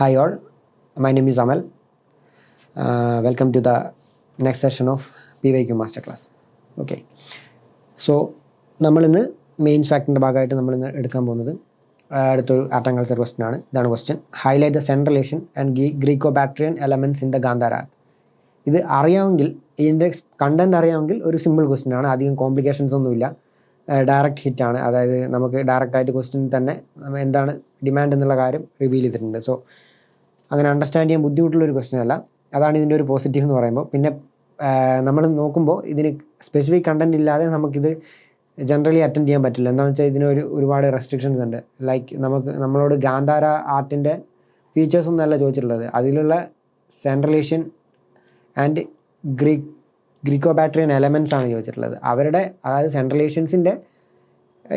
Hi all, my name is Amal. Welcome to the next session of PYQ Masterclass. Okay, so നമ്മളിന്ന് main ഫാക്ടറിൻ്റെ ഭാഗമായിട്ട് നമ്മളിന്ന് എടുക്കാൻ പോകുന്നത് അടുത്തൊരു ആർട്ട് ആൻഡ് കൾച്ചർ ക്വസ്റ്റ്യൻ ആണ്. ഇതാണ് question. Highlight the central Asian and Graeco Bactrian elements in the Gandhara art. ഇത് അറിയാമെങ്കിൽ, ഇതിൻ്റെ കണ്ടൻറ് അറിയാമെങ്കിൽ ഒരു സിമ്പിൾ ക്വസ്റ്റ്യൻ ആണ്, അധികം കോംപ്ലിക്കേഷൻസ് ഒന്നുമില്ല, ഡയറക്റ്റ് ഹിറ്റാണ്. അതായത് നമുക്ക് ഡയറക്റ്റായിട്ട് ക്വസ്റ്റ്യൻ തന്നെ എന്താണ് ഡിമാൻഡ് എന്നുള്ള കാര്യം റിവീൽ ചെയ്തിട്ടുണ്ട്. സോ അങ്ങനെ അണ്ടർസ്റ്റാൻഡ് ചെയ്യാൻ ബുദ്ധിമുട്ടുള്ളൊരു ക്വസ്റ്റ്യൻ അല്ല. അതാണ് ഇതിൻ്റെ ഒരു പോസിറ്റീവ് എന്ന് പറയുമ്പോൾ. പിന്നെ നമ്മൾ നോക്കുമ്പോൾ ഇതിന് സ്പെസിഫിക് കണ്ടൻറ് ഇല്ലാതെ നമുക്കിത് ജനറലി അറ്റൻഡ് ചെയ്യാൻ പറ്റില്ല. എന്താണെന്ന് വെച്ചാൽ ഇതിന് ഒരുപാട് റെസ്ട്രിക്ഷൻസ് ഉണ്ട്. ലൈക്ക് നമ്മളോട് ഗാന്ധാര ആർട്ടിൻ്റെ ഫീച്ചേഴ്സ് ഒന്നുമല്ല ചോദിച്ചിട്ടുള്ളത്, അതിലുള്ള central Asian and Graeco Bactrian elements ആണ് ചോദിച്ചിട്ടുള്ളത്. അവരുടെ, അതായത് സെൻട്രൽ ഏഷ്യൻസിൻ്റെ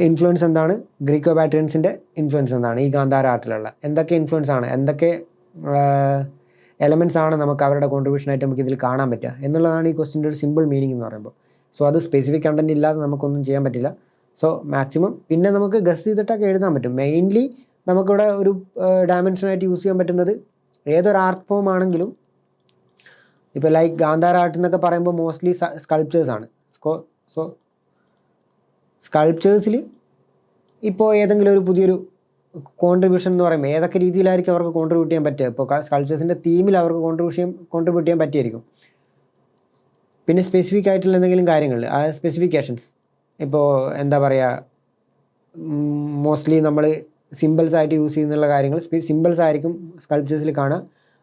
ഇൻഫ്ലുവൻസ് എന്താണ്, ഗ്രീക്കോ ബാക്ട്രിയൻസിൻ്റെ ഇൻഫ്ലുവൻസ് എന്താണ്, ഈ ഗാന്ധാര ആർട്ടിലുള്ള എന്തൊക്കെ ഇൻഫ്ലുവൻസ് ആണ്, എന്തൊക്കെ എലമെൻറ്റ്സ് ആണ് നമുക്ക് അവരുടെ കോൺട്രിബ്യൂഷനായിട്ട് നമുക്ക് ഇതിൽ കാണാൻ പറ്റുക എന്നുള്ളതാണ് ഈ ക്വസ്റ്റിൻ്റെ ഒരു സിമ്പിൾ മീനിങ് എന്ന് പറയുമ്പോൾ. സോ അത് സ്പെസിഫിക് കണ്ടൻറ് ഇല്ലാതെ നമുക്കൊന്നും ചെയ്യാൻ പറ്റില്ല. സോ മാക്സിമം പിന്നെ നമുക്ക് ഗസ് ചെയ്തിട്ടൊക്കെ എഴുതാൻ പറ്റും. മെയിൻലി നമുക്കിവിടെ ഒരു ഡയമെൻഷനായിട്ട് യൂസ് ചെയ്യാൻ പറ്റുന്നത് ഏതൊരു ആർട്ട് ഫോം ആണെങ്കിലും, ഇപ്പോൾ ലൈക്ക് ഗാന്ധാര ആർട്ട് എന്നൊക്കെ പറയുമ്പോൾ മോസ്റ്റ്ലി സ്കൾപ്ചേഴ്സാണ്. സോ സ്കൾപ്ചേഴ്സിൽ ഇപ്പോൾ ഏതെങ്കിലും ഒരു പുതിയൊരു കോൺട്രിബ്യൂഷൻ എന്ന് പറയുമ്പോൾ ഏതൊക്കെ രീതിയിലായിരിക്കും അവർക്ക് കോൺട്രിബ്യൂട്ട് ചെയ്യാൻ പറ്റുക. ഇപ്പോൾ സ്കൾപ്ചേഴ്സിൻ്റെ തീമിൽ അവർക്ക് കോൺട്രിബ്യൂട്ട് ചെയ്യാൻ പറ്റിയായിരിക്കും. പിന്നെ സ്പെസിഫിക് ആയിട്ടുള്ള എന്തെങ്കിലും കാര്യങ്ങൾ, ആ സ്പെസിഫിക്കേഷൻസ്, ഇപ്പോൾ എന്താ പറയുക, മോസ്റ്റ്ലി നമ്മൾ സിമ്പിൾസ് ആയിട്ട് യൂസ് ചെയ്യുന്നുള്ള കാര്യങ്ങൾ സിമ്പിൾസ് ആയിരിക്കും സ്കൾപ്ചേഴ്സിൽ കാണുക.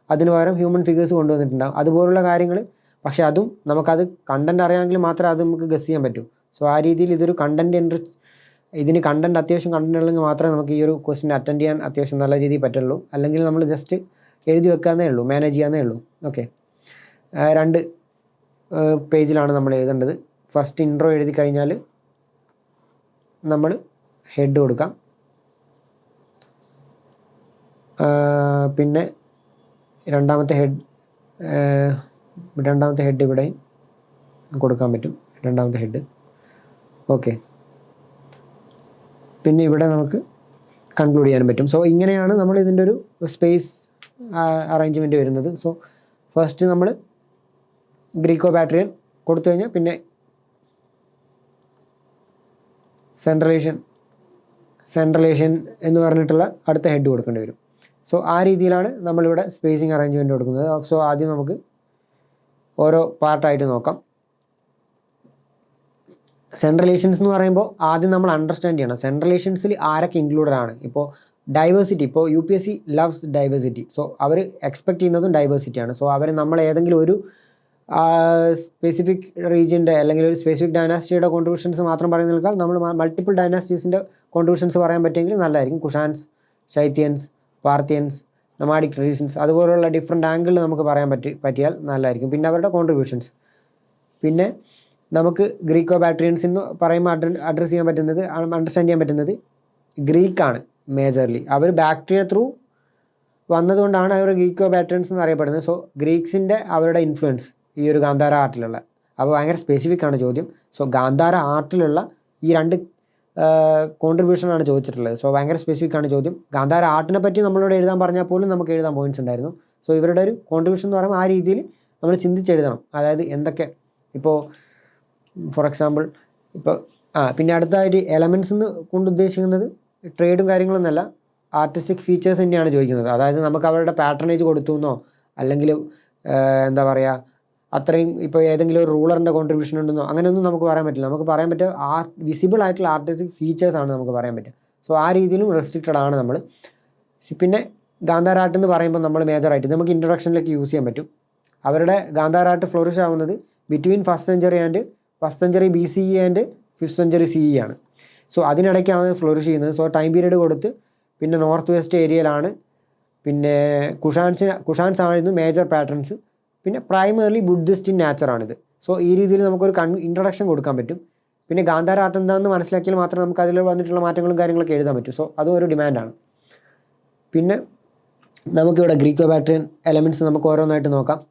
അതിന് പകരം ഹ്യൂമൻ ഫിഗേഴ്സ് കൊണ്ടുവന്നിട്ടുണ്ടാകും, അതുപോലുള്ള കാര്യങ്ങൾ. പക്ഷേ അതും നമുക്കത് കണ്ടൻറ് അറിയാമെങ്കിൽ മാത്രമേ അത് നമുക്ക് ഗസ് ചെയ്യാൻ പറ്റൂ. സോ ആ രീതിയിൽ ഇതൊരു ഇതിന് കണ്ടൻറ് അത്യാവശ്യം കണ്ടൻറ് ഉള്ളെങ്കിൽ മാത്രമേ നമുക്ക് ഈ ഒരു ക്വസ്റ്റ്യൻ അറ്റൻഡ് ചെയ്യാൻ അത്യാവശ്യം നല്ല രീതിയിൽ പറ്റുള്ളൂ. അല്ലെങ്കിൽ നമ്മൾ ജസ്റ്റ് എഴുതി വെക്കാന്നേ ഉള്ളൂ, മാനേജ് ചെയ്യാന്നേ ഉള്ളൂ. ഓക്കെ, 2 പേജിലാണ് നമ്മൾ എഴുതേണ്ടത്. ഫസ്റ്റ് ഇൻട്രോ എഴുതി കഴിഞ്ഞാൽ നമ്മൾ ഹെഡ് കൊടുക്കാം. പിന്നെ രണ്ടാമത്തെ ഹെഡ് ഇവിടെ കൊടുക്കാൻ പറ്റും, രണ്ടാമത്തെ ഹെഡ്. ഓക്കെ, പിന്നെ ഇവിടെ നമുക്ക് കൺക്ലൂഡ് ചെയ്യാനും പറ്റും. സോ ഇങ്ങനെയാണ് നമ്മൾ ഇതിൻ്റെ ഒരു സ്പേസ് അറേഞ്ച്മെൻറ്റ് വരുന്നത്. സോ ഫസ്റ്റ് നമ്മൾ ഗ്രീക്കോ ബാക്ട്രിയൻ കൊടുത്തു കഴിഞ്ഞാൽ പിന്നെ സെൻട്രൽ ഏഷ്യൻ എന്ന് പറഞ്ഞിട്ടുള്ള അടുത്ത ഹെഡ് കൊടുക്കേണ്ടി വരും. സോ ആ രീതിയിലാണ് നമ്മളിവിടെ സ്പേസിങ് അറേഞ്ച്മെൻറ്റ് കൊടുക്കുന്നത്. സോ ആദ്യം നമുക്ക് ഓരോ പാർട്ടായിട്ട് നോക്കാം. സെൻട്രൽ ഏഷ്യൻസ് എന്ന് പറയുമ്പോൾ ആദ്യം നമ്മൾ അണ്ടർസ്റ്റാൻഡ് ചെയ്യണം സെൻട്രൽ ഏഷ്യൻസിൽ ആരൊക്കെ ഇൻക്ലൂഡഡ് ആണ്. ഇപ്പോൾ ഡൈവേഴ്സിറ്റി, ഇപ്പോൾ UPSC ലവ്സ് ഡൈവേഴ്സിറ്റി. സോ അവർ എക്സ്പെക്ട് ചെയ്യുന്നതും ഡൈവേഴ്സിറ്റിയാണ്. സോ അവർ നമ്മൾ ഏതെങ്കിലും ഒരു സ്പെസിഫിക് റീജിയൻ്റെ അല്ലെങ്കിൽ ഒരു സ്പെസിഫിക് ഡൈനാസ്റ്റിയുടെ കോൺട്രിബ്യൂഷൻസ് മാത്രം പറയുന്നതിനേക്കാൾ നമ്മൾ മൾട്ടിപ്പിൾ ഡൈനാസ്റ്റീസിൻ്റെ കോൺട്രിബ്യൂഷൻസ് പറയാൻ പറ്റുമെങ്കിൽ നല്ലതായിരിക്കും. കുഷാൻസ്, ശൈത്യൻസ്, പാർത്യൻസ്, നൊമാഡിക് ട്രഡീഷൻസ്, അതുപോലുള്ള ഡിഫറെൻറ്റ് ആംഗിളിൽ നമുക്ക് പറയാൻ പറ്റിയാൽ നല്ലതായിരിക്കും. പിന്നെ അവരുടെ കോൺട്രിബ്യൂഷൻസ്. പിന്നെ നമുക്ക് ഗ്രീക്കോ ബാക്ട്രിയൻസ് എന്ന് പറയുമ്പോൾ അഡ്രസ്സ് ചെയ്യാൻ പറ്റുന്നത്, അണ്ടർസ്റ്റാൻഡ് ചെയ്യാൻ പറ്റുന്നത് ഗ്രീക്കാണ് മേജർലി. അവർ ബാക്ടീരിയ ത്രൂ വന്നതുകൊണ്ടാണ് അവർ ഗ്രീക്കോ ബാക്ട്രിയൻസ് എന്ന് അറിയപ്പെടുന്നത്. സോ ഗ്രീക്സിൻ്റെ അവരുടെ ഇൻഫ്ലുവൻസ് ഈ ഒരു ഗാന്ധാര ആർട്ടിലുള്ള, അപ്പോൾ ഭയങ്കര സ്പെസിഫിക് ആണ് ചോദ്യം. സോ ഗാന്ധാര ആർട്ടിലുള്ള ഈ 2 കോൺട്രിബ്യൂഷനാണ് ചോദിച്ചിട്ടുള്ളത്. സോ ഭയങ്കര സ്പെസിഫിക് ആണ് ചോദ്യം. ഗാന്ധാര ആർട്ടിനെ പറ്റി നമ്മളോട് എഴുതാൻ പറഞ്ഞാൽ പോലും നമുക്ക് എഴുതാൻ പോയിൻറ്റ്സ് ഉണ്ടായിരുന്നു. സോ ഇവരുടെ ഒരു കോൺട്രിബ്യൂഷൻ എന്ന് പറയുമ്പോൾ ആ രീതിയിൽ നമ്മൾ ചിന്തിച്ചെഴുതണം. അതായത് എന്തൊക്കെ, ഇപ്പോൾ ഫോർ എക്സാമ്പിൾ ഇപ്പോൾ പിന്നെ അടുത്തതായിട്ട് എലമെൻറ്റ്സ് എന്ന് കൊണ്ട് ഉദ്ദേശിക്കുന്നത് ട്രേഡും കാര്യങ്ങളൊന്നുമല്ല, ആർട്ടിസ്റ്റിക് ഫീച്ചേഴ്സ് തന്നെയാണ് ചോദിക്കുന്നത്. അതായത് നമുക്ക് അവരുടെ പാറ്റേണേജ് കൊടുത്തു എന്നോ അല്ലെങ്കിൽ എന്താ പറയുക, അത്രയും ഇപ്പോൾ ഏതെങ്കിലും ഒരു റൂളറിൻ്റെ കോൺട്രിബ്യൂഷൻ ഉണ്ടെന്നോ അങ്ങനെയൊന്നും നമുക്ക് പറയാൻ പറ്റില്ല. നമുക്ക് പറയാൻ പറ്റുക വിസിബിൾ ആയിട്ടുള്ള ആർട്ടിസ്റ്റിക് ഫീച്ചേഴ്സാണ് നമുക്ക് പറയാൻ പറ്റുക. സോ ആ രീതിയിലും റെസ്ട്രിക്റ്റഡ് ആണ് നമ്മൾ. പിന്നെ ഗാന്ധാര ആർട്ട് എന്ന് പറയുമ്പോൾ നമ്മൾ മേജറായിട്ട് നമുക്ക് ഇൻട്രൊഡക്ഷനിലേക്ക് യൂസ് ചെയ്യാൻ പറ്റും. അവരുടെ ഗാന്ധാര ആർട്ട് ഫ്ലോറിഷ് ആവുന്നത് between first century BCE and 5th century CE ആണ്. സോ അതിനിടയ്ക്കാണ് ഫ്ലോറിഷ് ചെയ്യുന്നത്. സോ ടൈം പീരീഡ് കൊടുത്ത് പിന്നെ നോർത്ത് വെസ്റ്റ് ഏരിയയിലാണ്. പിന്നെ കുഷാൻസ് ആയിരുന്നു മേജർ പാറ്റേൺസ്. പിന്നെ പ്രൈമറിലി ബുദ്ധിസ്റ്റ് ഇൻ നാച്ചറാണിത്. സോ ഈ രീതിയിൽ നമുക്കൊരു ഇൻട്രൊഡക്ഷൻ കൊടുക്കാൻ പറ്റും. പിന്നെ ഗാന്ധാര ആർട്ട് എന്താണെന്ന് മനസ്സിലാക്കിയാൽ മാത്രമേ നമുക്ക് അതിൽ വന്നിട്ടുള്ള മാറ്റങ്ങളും കാര്യങ്ങളൊക്കെ എഴുതാൻ പറ്റും. സോ അതും ഒരു ഡിമാൻഡാണ്. പിന്നെ നമുക്കിവിടെ ഗ്രീക്കോ ബാക്ട്രിയൻ എലമെൻറ്റ്സ് നമുക്ക് ഓരോന്നായിട്ട് നോക്കാം.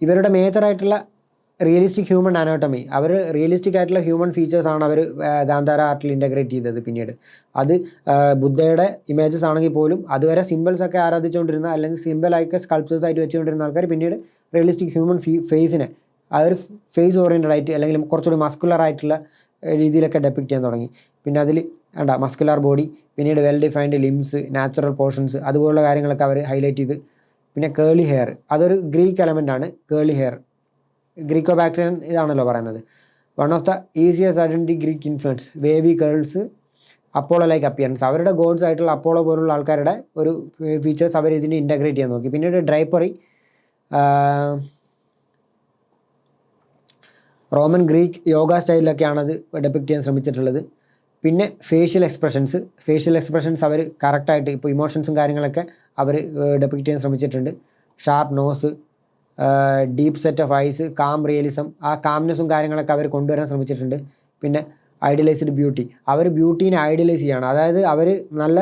ഇവരുടെ മേജറായിട്ടുള്ള റിയലിസ്റ്റിക് ഹ്യൂമൻ അനോട്ടമി, അവർ റിയലിസ്റ്റിക് ആയിട്ടുള്ള ഹ്യൂമൻ ഫീച്ചേഴ്സാണ് അവർ ഗാന്ധാര ആർട്ടിൽ ഇൻ്റഗ്രേറ്റ് ചെയ്തത്. പിന്നീട് അത് ബുദ്ധയുടെ ഇമേജസ് ആണെങ്കിൽ പോലും അതുവരെ സിമ്പിൾസ് ഒക്കെ ആരാധിച്ചുകൊണ്ടിരുന്ന അല്ലെങ്കിൽ സിമ്പിളായിട്ട് സ്കൾപ്ചേഴ്സ് ആയിട്ട് വെച്ചുകൊണ്ടിരുന്ന ആൾക്കാർ പിന്നീട് റിയലിസ്റ്റിക് ഹ്യൂമൻ ഫേസിനെ ആ ഒരു ഫേസ് ഓറിയൻറ്റഡ് ആയിട്ട് അല്ലെങ്കിൽ കുറച്ചുകൂടി മസ്കുലർ ആയിട്ടുള്ള രീതിയിലൊക്കെ ഡെപ്പിക്റ്റ് ചെയ്യാൻ തുടങ്ങി. പിന്നെ അതിൽ മസ്കുലർ ബോഡി, പിന്നീട് well defined limbs, natural portions, അതുപോലുള്ള കാര്യങ്ങളൊക്കെ അവർ ഹൈലൈറ്റ് ചെയ്ത്. പിന്നെ കേളി ഹെയർ, അതൊരു ഗ്രീക്ക് എലമെൻ്റ് ആണ്. കേളി ഹെയർ ഗ്രീക്കോ ബാക്ടീരിയൻ ഇതാണല്ലോ പറയുന്നത്. One of the easiest identity Greek influence, wavy curls, Apollo like appearance, അവരുടെ ഗോഡ്സ് ആയിട്ടുള്ള അപ്പോളോ പോലുള്ള ആൾക്കാരുടെ ഒരു ഫീച്ചേഴ്സ് അവർ ഇതിനെ ഇൻ്റഗ്രേറ്റ് ചെയ്യാൻ നോക്കി. പിന്നീട് ഡ്രൈപ്പറി, റോമൻ ഗ്രീക്ക് യോഗ സ്റ്റൈലിലൊക്കെയാണ് അത് ഡെപ്പിക്റ്റ് ചെയ്യാൻ ശ്രമിച്ചിട്ടുള്ളത്. പിന്നെ ഫേഷ്യൽ എക്സ്പ്രഷൻസ് അവർ കറക്റ്റായിട്ട് ഇപ്പോൾ ഇമോഷൻസും കാര്യങ്ങളൊക്കെ അവർ ഡെപ്പിക്റ്റ് ചെയ്യാൻ ശ്രമിച്ചിട്ടുണ്ട്. Sharp nose, deep set of eyes, calm realism, ആ കാംനെസ്സും കാര്യങ്ങളൊക്കെ അവർ കൊണ്ടുവരാൻ ശ്രമിച്ചിട്ടുണ്ട്. പിന്നെ ഐഡിയലൈസ്ഡ് ബ്യൂട്ടി, അവർ ബ്യൂട്ടീനെ ഐഡിയലൈസ് ചെയ്യാണ്. അതായത് അവർ നല്ല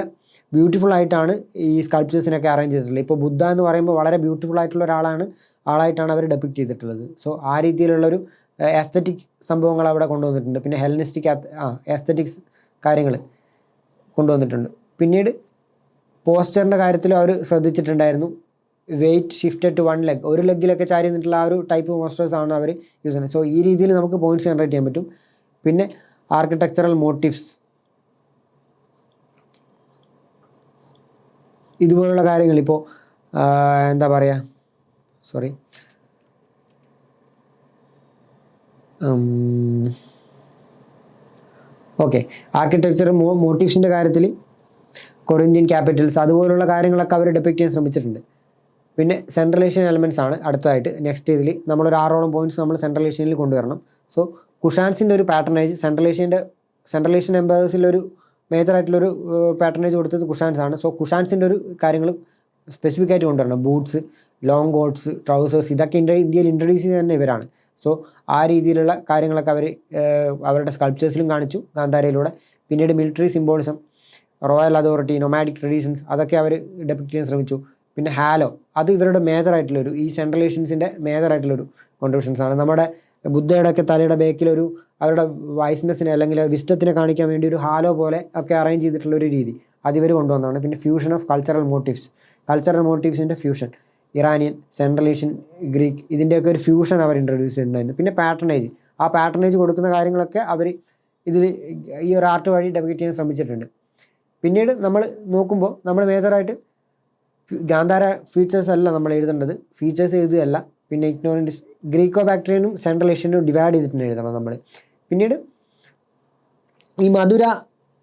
ബ്യൂട്ടിഫുൾ ആയിട്ടാണ് ഈ സ്കൾപ്ചേഴ്സിനൊക്കെ അറേഞ്ച് ചെയ്തിട്ടുള്ളത്. ഇപ്പോൾ ബുദ്ധ എന്ന് പറയുമ്പോൾ വളരെ ബ്യൂട്ടിഫുൾ ആയിട്ടുള്ള ആളായിട്ടാണ് അവർ ഡെപ്പിക്റ്റ് ചെയ്തിട്ടുള്ളത്. സോ ആ രീതിയിലുള്ളൊരു എസ്തറ്റിക് സംഭവങ്ങൾ അവിടെ കൊണ്ടുവന്നിട്ടുണ്ട്. പിന്നെ ഹെലനിസ്റ്റിക് എസ്തറ്റിക്സ് കാര്യങ്ങൾ കൊണ്ടുവന്നിട്ടുണ്ട്. പിന്നീട് പോസ്റ്ററിൻ്റെ കാര്യത്തിലും അവർ ശ്രദ്ധിച്ചിട്ടുണ്ടായിരുന്നു. Weight shifted to one leg, ഒരു ലെഗിലൊക്കെ ചാരി നിന്നിട്ടുള്ള ആ ഒരു ടൈപ്പ് പോസ്റ്റേഴ്സ് ആണ് അവർ യൂസ് ചെയ്യുന്നത്. സോ ഈ രീതിയിൽ നമുക്ക് പോയിന്റ്സ് ജനറേറ്റ് ചെയ്യാൻ പറ്റും. പിന്നെ ആർക്കിടെക്ചറൽ മോട്ടീവ്സ്, ഇതുപോലുള്ള കാര്യങ്ങൾ ഇപ്പോൾ എന്താ പറയുക, ആർക്കിടെക്ചർ മോട്ടീവ്സിൻ്റെ കാര്യത്തിൽ കൊറിന്ത്യൻ ക്യാപിറ്റൽസ്, അതുപോലുള്ള കാര്യങ്ങളൊക്കെ അവർ ഡെപ്പിക്റ്റ് ചെയ്യാൻ ശ്രമിച്ചിട്ടുണ്ട്. പിന്നെ സെൻട്രൽ ഏഷ്യൻ എലമെൻറ്റ്സ് ആണ് അടുത്തതായിട്ട് നെക്സ്റ്റ് ഇതിൽ നമ്മളൊരു 6ഓളം പോയിന്റ്സ് നമ്മൾ സെൻട്രൽ ഏഷ്യനിൽ കൊണ്ടുവരണം. സോ കുഷാൻസിൻ്റെ ഒരു പാറ്റേണേജ്, സെൻട്രൽ ഏഷ്യൻ എംപയേഴ്സിലൊരു മേജറായിട്ടുള്ളൊരു പാറ്റേണേജ് കൊടുത്തത് കുഷാൻസ് ആണ്. സോ കുഷാൻസിൻ്റെ ഒരു കാര്യങ്ങൾ സ്പെസിഫിക് ആയിട്ട് കൊണ്ടുവരണം. ബൂട്ട്സ്, ലോങ് കോട്ട്സ്, ട്രൗസേഴ്സ്, ഇതൊക്കെ ഇന്ത്യയിൽ ഇൻട്രൊഡ്യൂസ് ചെയ്ത് തന്നെ ഇവരാണ്. സോ ആ രീതിയിലുള്ള കാര്യങ്ങളൊക്കെ അവർ അവരുടെ സ്കൾപ്ചേഴ്സിലും കാണിച്ചു ഗാന്ധാരയിലൂടെ. പിന്നീട് military symbolism, royal authority, nomadic traditions, അതൊക്കെ അവർ ഡെപ്പിക്റ്റ് ചെയ്യാൻ ശ്രമിച്ചു. പിന്നെ ഹാലോ, അത് ഇവരുടെ മേജറായിട്ടുള്ളൊരു, ഈ സെൻട്രൽ ഏഷ്യൻസിൻ്റെ മേജറായിട്ടുള്ളൊരു കോൺട്രിബ്യൂഷൻസ് ആണ്. നമ്മുടെ ബുദ്ധയുടെ ഒക്കെ തലയുടെ ബേക്കിലൊരു അവരുടെ വൈസ്നെസ്സിനെ അല്ലെങ്കിൽ വിസ്റ്റത്തിനെ കാണിക്കാൻ വേണ്ടി ഒരു ഹാലോ പോലെ ഒക്കെ അറേഞ്ച് ചെയ്തിട്ടുള്ളൊരു രീതി അതിവർ കൊണ്ടുവന്നതാണ്. പിന്നെ ഫ്യൂഷൻ ഓഫ് കൾച്ചറൽ മോട്ടീവ്സിൻ്റെ fusion, Iranian, central Asian, Greek, ഇതിൻ്റെയൊക്കെ ഒരു ഫ്യൂഷൻ അവർ ഇൻട്രൊഡ്യൂസ് ചെയ്തിട്ടുണ്ടായിരുന്നു. പിന്നെ പാറ്റേണേജ് കൊടുക്കുന്ന കാര്യങ്ങളൊക്കെ അവർ ഇതിൽ ഈ ഒരു ആർട്ട് വഴി ഡെപ്പിക്റ്റ് ചെയ്യാൻ ശ്രമിച്ചിട്ടുണ്ട്. പിന്നീട് നമ്മൾ നോക്കുമ്പോൾ നമ്മൾ മേജറായിട്ട് ഗാന്ധാര ഫീച്ചേഴ്സ് അല്ല നമ്മൾ എഴുതേണ്ടത്, ഫീച്ചേഴ്സ് എഴുതുകയല്ല. പിന്നെ ഇഗ്നോറൻറ്റ് ഗ്രീക്കോ ബാക്ടീരിയനും സെൻട്രൽ ഏഷ്യനും ഡിവൈഡ് ചെയ്തിട്ടുണ്ട് എഴുതണം നമ്മൾ. പിന്നീട് ഈ മധുര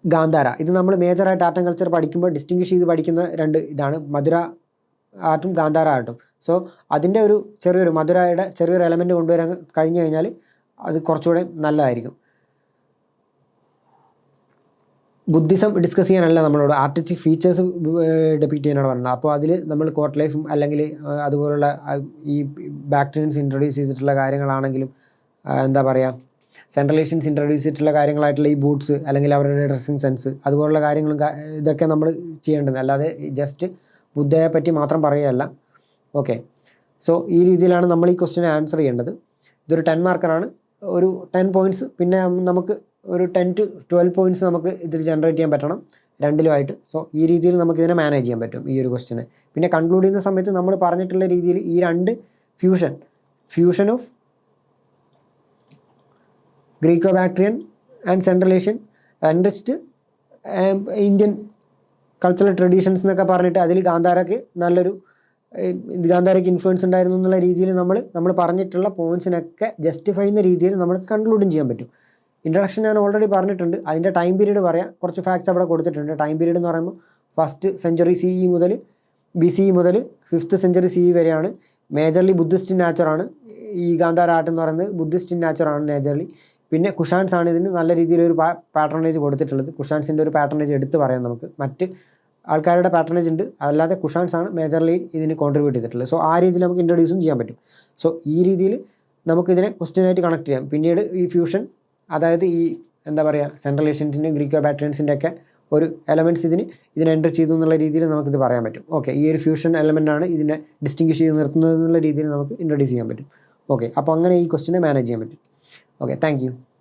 ഗാന്ധാര, ഇത് നമ്മൾ മേജറായിട്ട് ആർട്ട് ആൻഡ് കൾച്ചർ പഠിക്കുമ്പോൾ ഡിസ്റ്റിങ്വിഷ് ചെയ്ത് പഠിക്കുന്ന രണ്ട് ഇതാണ്, മധുര ആർട്ടും ഗാന്ധാര ആർട്ടും. സോ അതിൻ്റെ ഒരു മധുരയുടെ ചെറിയൊരു എലമെൻറ്റ് കൊണ്ടുവരാൻ കഴിഞ്ഞു കഴിഞ്ഞാൽ അത് കുറച്ചുകൂടെ നല്ലതായിരിക്കും. ബുദ്ധിസം ഡിസ്കസ് ചെയ്യാനല്ല നമ്മളോട് ആർട്ടിസ്റ്റിക് ഫീച്ചേഴ്സ് ഡെപ്പിക്റ്റ് ചെയ്യാനാണ് പറഞ്ഞത്. അപ്പോൾ അതിൽ നമ്മൾ കോർട്ട് ലൈഫും അല്ലെങ്കിൽ അതുപോലുള്ള ഈ ബാക്ടീരിയൻസ് ഇൻട്രൊഡ്യൂസ് ചെയ്തിട്ടുള്ള കാര്യങ്ങളാണെങ്കിലും എന്താ പറയുക, സെൻട്രൽ ഏഷ്യൻസ് ഇൻട്രൊഡ്യൂസ് ചെയ്തിട്ടുള്ള കാര്യങ്ങളായിട്ടുള്ള ഈ ബൂട്ട്സ് അല്ലെങ്കിൽ അവരുടെ ഡ്രസ്സിങ് സെൻസ്, അതുപോലുള്ള കാര്യങ്ങളും ഇതൊക്കെ നമ്മൾ ചെയ്യേണ്ടത്, അല്ലാതെ ജസ്റ്റ് ബുദ്ധയെ പറ്റി മാത്രം പറയുകയല്ല. ഓക്കെ, സോ ഈ രീതിയിലാണ് നമ്മൾ ഈ ക്വസ്റ്റിനെ ആൻസർ ചെയ്യേണ്ടത്. ഇതൊരു 10 മാർക്കറാണ്, ഒരു 10 പോയിൻറ്റ്സ്. പിന്നെ നമുക്ക് ഒരു 10 to 12 പോയിൻറ്റ്സ് നമുക്ക് ഇതിൽ ജനറേറ്റ് ചെയ്യാൻ പറ്റണം രണ്ടിലുമായിട്ട്. സോ ഈ രീതിയിൽ നമുക്കിതിനെ മാനേജ് ചെയ്യാൻ പറ്റും ഈ ഒരു ക്വസ്റ്റിനെ. പിന്നെ കൺക്ലൂഡ് ചെയ്യുന്ന സമയത്ത് നമ്മൾ പറഞ്ഞിട്ടുള്ള രീതിയിൽ ഈ രണ്ട് fusion of Graeco ബാക്ടീരിയൻ and central Asian enriched Indian cultural traditions എന്നൊക്കെ പറഞ്ഞിട്ട് അതിൽ ഗാന്ധാരയ്ക്ക് ഇൻഫ്ലുവൻസ് ഉണ്ടായിരുന്നു എന്നുള്ള രീതിയിൽ നമ്മൾ പറഞ്ഞിട്ടുള്ള പോയിൻറ്റ്സിനൊക്കെ ജസ്റ്റിഫൈ ചെയ്യുന്ന രീതിയിൽ നമുക്ക് കൺക്ലൂഡും ചെയ്യാൻ പറ്റും. ഇൻട്രൊഡക്ഷൻ ഞാൻ ഓൾറെഡി പറഞ്ഞിട്ടുണ്ട്, അതിൻ്റെ ടൈം പീരീഡ് പറയാം, കുറച്ച് ഫാക്ട്സ് അവിടെ കൊടുത്തിട്ടുണ്ട്. ടൈം പീരീഡ് എന്ന് പറയുമ്പോൾ 1st century CE മുതൽ BCE മുതൽ 5th century CE വരെയാണ്. മേജർലി ബുദ്ധിസ്റ്റ് ഇൻ നാച്ചറാണ് ഈ ഗാന്ധാര ആർട്ട് എന്ന് പറയുന്നത്, ബുദ്ധിസ്റ്റ് ഇൻ നാച്ചറാണ് മേജർലി. പിന്നെ കുഷാൻസ് ആണ് ഇതിന് നല്ല രീതിയിലൊരു പാറ്റേണേജ് കൊടുത്തിട്ടുള്ളത്. കുഷാൻസിൻ്റെ ഒരു പാറ്റേണേജ് എടുത്ത് പറയാം നമുക്ക്. മറ്റ് ആൾക്കാരുടെ പാറ്റേണേജ് ഉണ്ട്, അല്ലാതെ കുഷാൻസ് ആണ് മേജർലി ഇതിന് കോൺട്രിബ്യൂട്ട് ചെയ്തിട്ടുള്ളത്. സോ ആ രീതിയിൽ നമുക്ക് ഇൻട്രൊഡ്യൂസും ചെയ്യാൻ പറ്റും. സോ ഈ രീതിയിൽ നമുക്കിതിനെ ക്വസ്റ്റ്യനായിട്ട് കണക്ട് ചെയ്യാം. പിന്നീട് ഈ ഫ്യൂഷൻ, അതായത് ഈ എന്താ പറയുക, സെൻട്രൽ ഏഷ്യൻസിൻ്റെയും ഗ്രീക്കോ ബാക്ടീരിയൻസിൻ്റെ ഒക്കെ ഒരു എലമെൻറ്റ്സ് ഇതിന് എൻ്റർ ചെയ്തു എന്നുള്ള രീതിയിൽ നമുക്കിത് പറയാൻ പറ്റും. ഓക്കെ, ഈ ഒരു ഫ്യൂഷൻ എലമെൻ്റാണ് ഇതിനെ ഡിസ്റ്റിങ്വിഷ് ചെയ്ത് നിർത്തുന്നത് എന്നുള്ള രീതിയിൽ നമുക്ക് ഇൻട്രൊഡ്യൂസ് ചെയ്യാൻ പറ്റും. ഓക്കെ, അപ്പോൾ അങ്ങനെ ഈ ക്വസ്റ്റിനെ മാനേജ് ചെയ്യാൻ പറ്റും. Okay, thank you.